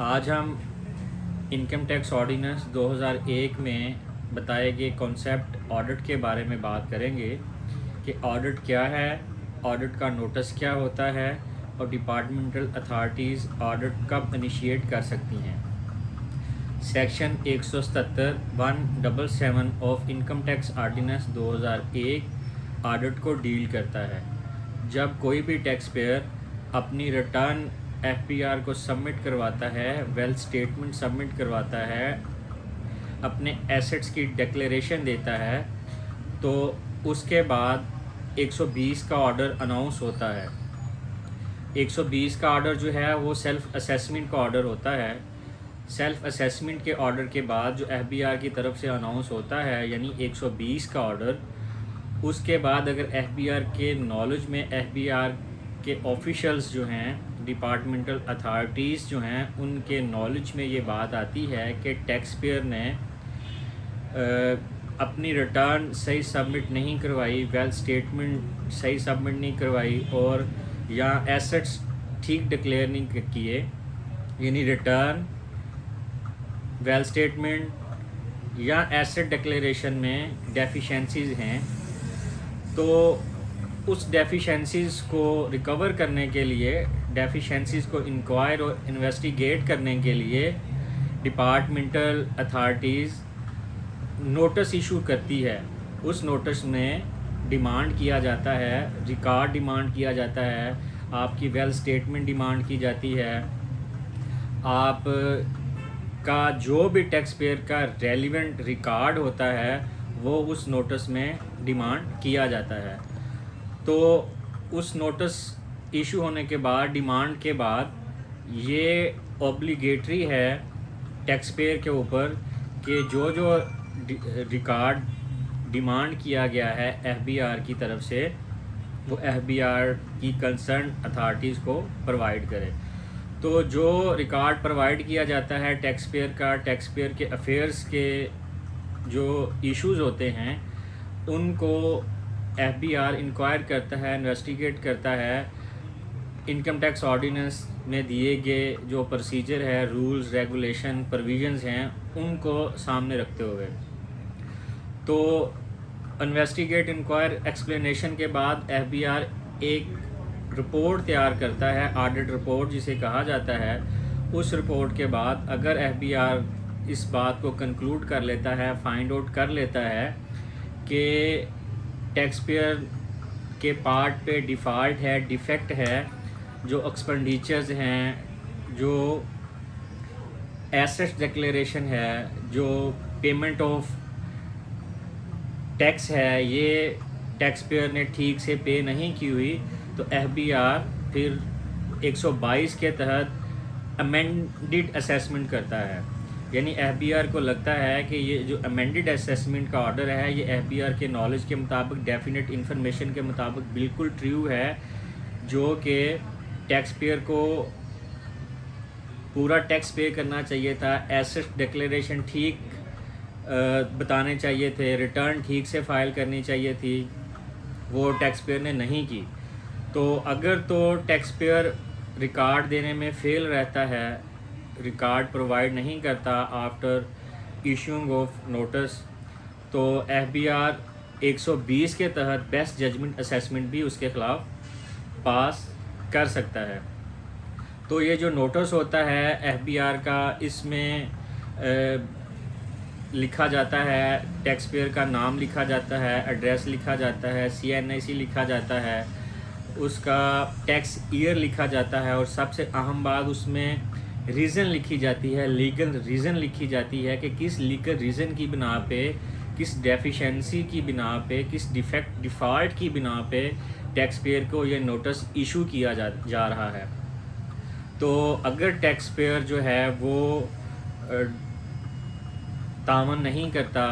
آج ہم income tax ordinance 2001 میں بتائے گئے کانسیپٹ آڈٹ کے بارے میں بات کریں گے کہ آڈٹ کیا ہے، آڈٹ کا نوٹس کیا ہوتا ہے اور ڈپارٹمنٹل اتھارٹیز آڈٹ کب انیشیٹ کر سکتی ہیں۔ Section 177 177 of income tax ordinance 2001 audit کو ڈیل کرتا ہے۔ جب کوئی بھی ٹیکس پیئر اپنی ریٹرن ایف پی آر کو سبمٹ کرواتا ہے، ویلتھ اسٹیٹمنٹ سبمٹ کرواتا ہے، اپنے ایسٹس کی ڈکلیریشن دیتا ہے، تو اس کے بعد 120 کا آرڈر اناؤنس ہوتا ہے۔ 120 کا آرڈر جو ہے وہ سیلف اسیسمنٹ کا آرڈر ہوتا ہے۔ سیلف اسیسمنٹ کے آرڈر کے بعد جو ایف بی آر کی طرف سے اناؤنس ہوتا ہے، یعنی 120 کا آرڈر، اس کے بعد اگر ایف بی آر کے نالج میں ایف بی آر کے آفیشلز جو ہیں، ڈپارٹمنٹل اتھارٹیز جو ہیں، ان کے نالج میں یہ بات آتی ہے کہ ٹیکس پیئر نے اپنی ریٹرن صحیح سبمٹ نہیں کروائی، ویلتھ اسٹیٹمنٹ صحیح سبمٹ نہیں کروائی، اور یا ایسٹس ٹھیک ڈکلیئر نہیں کیے، یعنی ریٹرن، ویلتھ اسٹیٹمنٹ یا ایسٹ ڈکلیریشن میں ڈیفیشنسیز ہیں، تو اس ڈیفیشنسیز کو ریکور کرنے کے لیے، ڈیفیشنسیز کو انکوائر اور انویسٹیگیٹ کرنے کے لیے ڈپارٹمنٹل اتھارٹیز نوٹس ایشو کرتی ہے۔ اس نوٹس میں ڈیمانڈ کیا جاتا ہے، ریکارڈ ڈیمانڈ کیا جاتا ہے، آپ کی ویلتھ اسٹیٹمنٹ ڈیمانڈ کی جاتی ہے، آپ کا جو بھی ٹیکس پیئر کا ریلیونٹ ریکارڈ ہوتا ہے وہ اس نوٹس میں ڈیمانڈ کیا جاتا ہے۔ تو اس نوٹس ایشو ہونے کے بعد، ڈیمانڈ کے بعد، یہ اوبلیگیٹری ہے ٹیکس پیئر کے اوپر کہ جو ریکارڈ ڈیمانڈ کیا گیا ہے ایف بی آر کی طرف سے، وہ ایف بی آر کی کنسرن اتھارٹیز کو پرووائڈ کرے۔ تو جو ریکارڈ پرووائڈ کیا جاتا ہے ٹیکس پیئر کا، ٹیکس پیئر کے افیئرس کے جو ایشوز ہوتے ہیں، ان کو ایف بی آر انکوائر کرتا ہے، انویسٹیگیٹ کرتا ہے، انکم ٹیکس آرڈیننس میں دیے گئے جو پروسیجر ہے، رولز، ریگولیشن، پروویژنز ہیں، ان کو سامنے رکھتے ہوئے۔ تو انویسٹیگیٹ، انکوائر، ایکسپلینیشن کے بعد ایف بی آر ایک رپورٹ تیار کرتا ہے، آڈٹ رپورٹ جسے کہا جاتا ہے۔ اس رپورٹ کے بعد اگر ایف بی آر اس بات کو کنکلوڈ کر لیتا ہے، فائنڈ آؤٹ کر لیتا ہے کہ ٹیکس پیئر کے پارٹ پہ ڈیفالٹ ہے، ڈیفیکٹ ہے، جو ایکسپینڈیچرز ہیں، جو ایسٹ ڈکلیریشن ہے، جو پیمنٹ آف ٹیکس ہے، یہ ٹیکس پیئر نے ٹھیک سے پے نہیں کی ہوئی، تو ایف بی آر پھر 122 کے تحت امینڈڈ اسیسمنٹ کرتا ہے۔ یعنی ایف بی آر کو لگتا ہے کہ یہ جو امینڈڈ اسیسمنٹ کا آرڈر ہے، یہ ایف بی آر کے نالج کے مطابق، ڈیفینٹ انفارمیشن کے مطابق بالکل ٹریو ہے، جو کہ ٹیکس پیئر کو پورا ٹیکس پے کرنا چاہیے تھا، ایسٹ ڈکلیریشن ٹھیک بتانے چاہیے تھے، ریٹرن ٹھیک سے فائل کرنی چاہیے تھی، وہ ٹیکس پیئر نے نہیں کی۔ تو اگر تو ٹیکس پیئر ریکارڈ دینے میں فیل رہتا ہے، ریکارڈ پرووائڈ نہیں کرتا آفٹر ایشوئنگ آف نوٹس، تو ایف بی آر 120 کے تحت بیسٹ ججمنٹ اسیسمنٹ بھی اس کے خلاف پاس کر سکتا ہے۔ تو یہ جو نوٹس ہوتا ہے ایف بی آر کا، اس میں لکھا جاتا ہے، ٹیکس پیئر کا نام لکھا جاتا ہے، ایڈریس لکھا جاتا ہے، سی این آئی سی لکھا جاتا ہے، اس کا ٹیکس ایئر لکھا جاتا ہے، اور سب سے اہم بات اس میں ریزن لکھی جاتی ہے، لیگل ریزن لکھی جاتی ہے کہ کس لیگل ریزن کی بنا پہ، کس ڈیفیشنسی کی بنا پہ، کس ڈیفالٹ کی بنا پہ ٹیکس پیئر کو یہ نوٹس ایشو کیا جا رہا ہے۔ تو اگر ٹیکس پیئر جو ہے وہ تعاون نہیں کرتا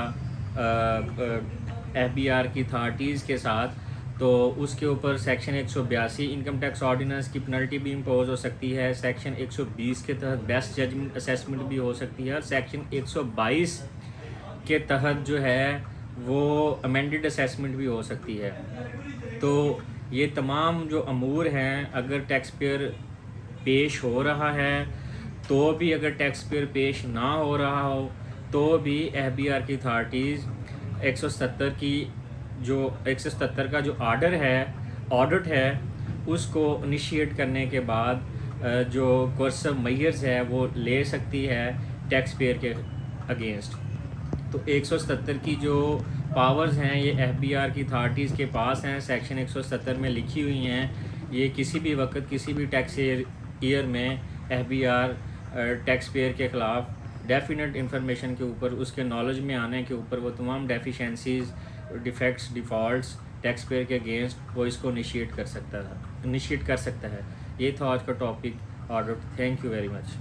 ایف بی آر کی اتھارٹیز کے ساتھ، تو اس کے اوپر سیکشن 182 انکم ٹیکس آرڈیننس کی پنلٹی بھی امپوز ہو سکتی ہے، سیکشن 120 کے تحت بیسٹ ججمنٹ اسیسمنٹ بھی ہو سکتی ہے، اور سیکشن 122 کے تحت جو ہے وہ امینڈڈ اسیسمنٹ بھی ہو سکتی ہے۔ تو یہ تمام جو امور ہیں، اگر ٹیکس پیئر پیش ہو رہا ہے تو بھی اگر ٹیکس پیئر پیش نہ ہو رہا ہو تو بھی ایف بی آر کی اتھارٹیز 177 کی جو 177 کا جو آڈٹ ہے اس کو انیشیٹ کرنے کے بعد جو کورسو میئرز ہے وہ لے سکتی ہے ٹیکس پیئر کے اگینسٹ. تو 177 کی جو پاورز ہیں یہ ایف بی آر کی اتھارٹیز کے پاس ہیں, سیکشن 177 میں لکھی ہوئی ہیں. یہ کسی بھی وقت کسی بھی ٹیکس ایئر میں F B R taxpayer کے خلاف ڈیفینٹ انفارمیشن کے اوپر, اس کے نالج میں آنے کے اوپر وہ تمام deficiencies, defects, defaults taxpayer کے اگینسٹ وہ اس کو انیشیٹ کر سکتا ہے. یہ تھا آج کا topic audit. Thank you very much.